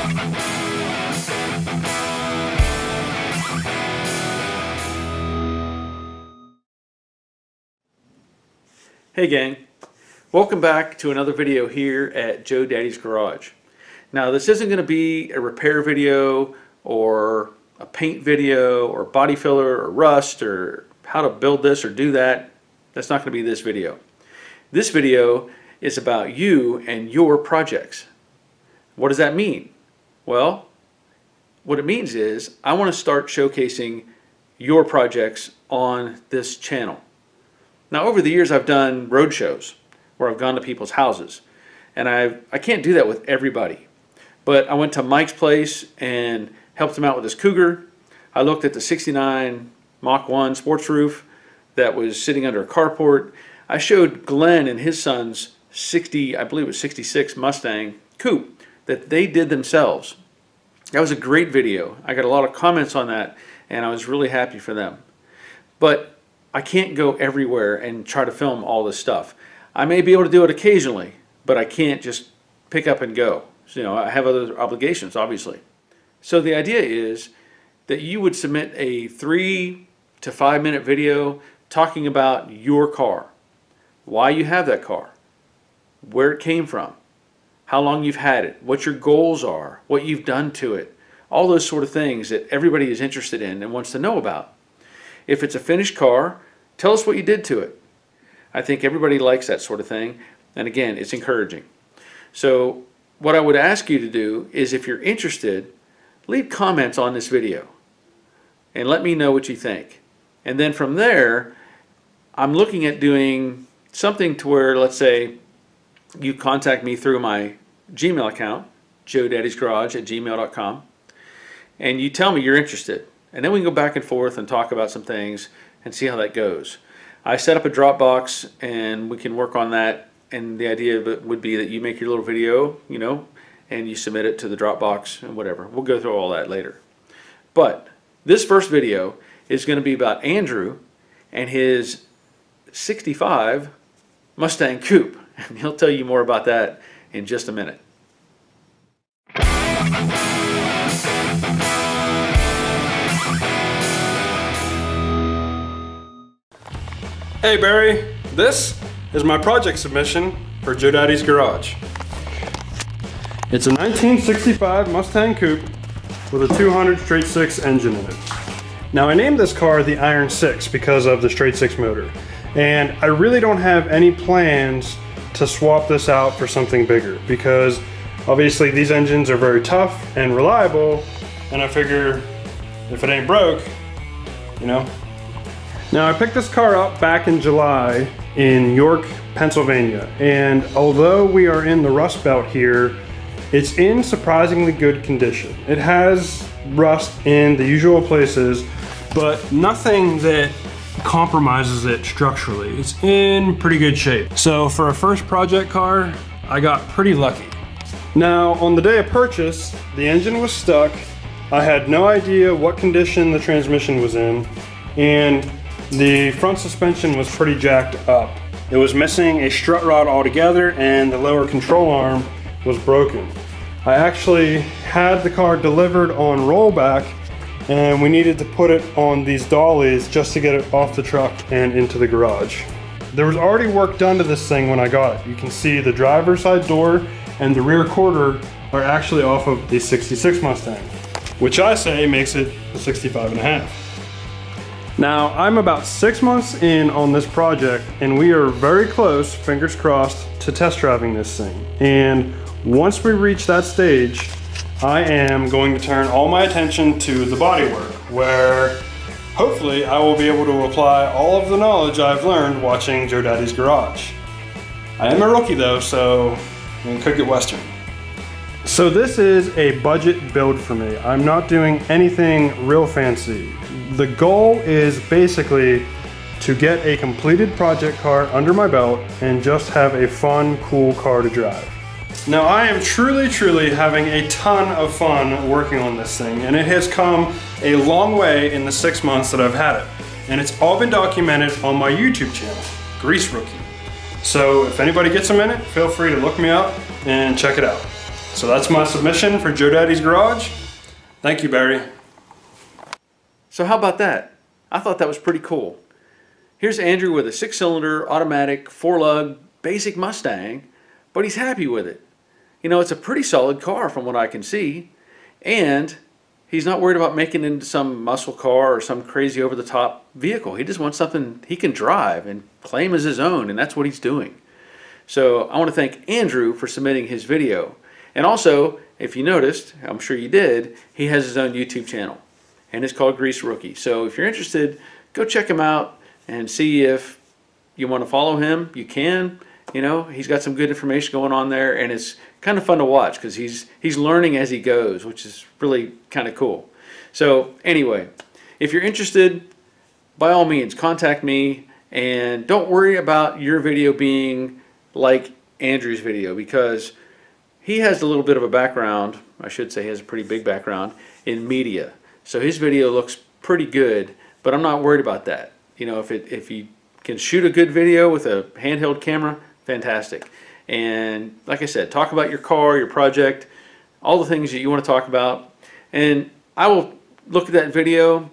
Hey gang, welcome back to another video here at Joe Daddy's Garage. Now this isn't going to be a repair video or a paint video or body filler or rust or how to build this or do that. That's not going to be this video. This video is about you and your projects. What does that mean? Well, what it means is I want to start showcasing your projects on this channel. Now over the years I've done road shows where I've gone to people's houses, and I can't do that with everybody, but I went to Mike's place and helped him out with his Cougar. I looked at the 69 Mach 1 sports roof that was sitting under a carport. I showed Glenn and his son's 60, I believe it was 66 Mustang coupe that they did themselves. That was a great video. I got a lot of comments on that and I was really happy for them. But I can't go everywhere and try to film all this stuff. I may be able to do it occasionally, but I can't just pick up and go. So, you know, I have other obligations, obviously. So the idea is that you would submit a 3 to 5 minute video talking about your car, why you have that car, where it came from, how long you've had it, what your goals are, what you've done to it, all those sort of things that everybody is interested in and wants to know about. If it's a finished car, tell us what you did to it. I think everybody likes that sort of thing, and again, it's encouraging. So what I would ask you to do is, if you're interested, leave comments on this video and let me know what you think. And then from there, I'm looking at doing something to where, let's say, you contact me through my Gmail account, joedaddysgarage@gmail.com, and you tell me you're interested. And then we can go back and forth and talk about some things and see how that goes. I set up a Dropbox and we can work on that, and the idea of it would be that you make your little video, you know, and you submit it to the Dropbox and whatever. We'll go through all that later. But this first video is going to be about Andrew and his 65 Mustang Coupe, and he'll tell you more about that in just a minute. Hey Barry, this is my project submission for Joe Daddy's Garage. It's a 1965 Mustang Coupe with a 200 straight 6 engine in it. Now I named this car the Iron 6 because of the straight 6 motor, and I really don't have any plans to swap this out for something bigger because obviously these engines are very tough and reliable, and I figure if it ain't broke, you know. Now I picked this car up back in July in York, Pennsylvania, and although we are in the Rust Belt here, it's in surprisingly good condition. It has rust in the usual places, but nothing that compromises it structurally. It's in pretty good shape. So for a first project car, I got pretty lucky. Now on the day of purchase, the engine was stuck. I had no idea what condition the transmission was in, and the front suspension was pretty jacked up. It was missing a strut rod altogether, and the lower control arm was broken. I actually had the car delivered on rollback, and we needed to put it on these dollies just to get it off the truck and into the garage. There was already work done to this thing when I got it. You can see the driver's side door and the rear quarter are actually off of the 66 Mustang, which I say makes it a 65.5. Now, I'm about 6 months in on this project, and we are very close, fingers crossed, to test driving this thing. And once we reach that stage, I am going to turn all my attention to the bodywork, where hopefully I will be able to apply all of the knowledge I've learned watching Joe Daddy's Garage. I am a rookie though, so I could get Western. So this is a budget build for me. I'm not doing anything real fancy. The goal is basically to get a completed project car under my belt and just have a fun, cool car to drive. Now I am truly having a ton of fun working on this thing, and it has come a long way in the 6 months that I've had it. And it's all been documented on my YouTube channel, Grease Rookie. So if anybody gets a minute, feel free to look me up and check it out. So that's my submission for Joe Daddy's Garage. Thank you, Barry. So how about that? I thought that was pretty cool. Here's Andrew with a 6-cylinder automatic 4-lug basic Mustang, but he's happy with it. You know, it's a pretty solid car from what I can see, and he's not worried about making it into some muscle car or some crazy over-the-top vehicle. He just wants something he can drive and claim as his own, and that's what he's doing. So I want to thank Andrew for submitting his video. And also, if you noticed, I'm sure you did, he has his own YouTube channel, and it's called Grease Rookie. So if you're interested, go check him out and see if you want to follow him. You can. You know, he's got some good information going on there, and it's kind of fun to watch because he's learning as he goes, which is really kind of cool. So anyway, if you're interested, by all means, contact me, and don't worry about your video being like Andrew's video, because he has a little bit of a background, I should say he has a pretty big background in media. So his video looks pretty good, but I'm not worried about that. You know, if you can shoot a good video with a handheld camera, fantastic. And like I said, talk about your car, your project, all the things that you want to talk about. And I will look at that video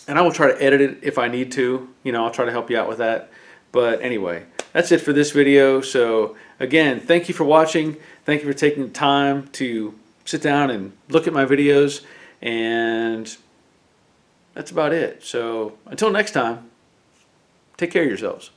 and I will try to edit it if I need to. You know, I'll try to help you out with that. But anyway, that's it for this video. So again, thank you for watching. Thank you for taking the time to sit down and look at my videos. And that's about it. So until next time, take care of yourselves.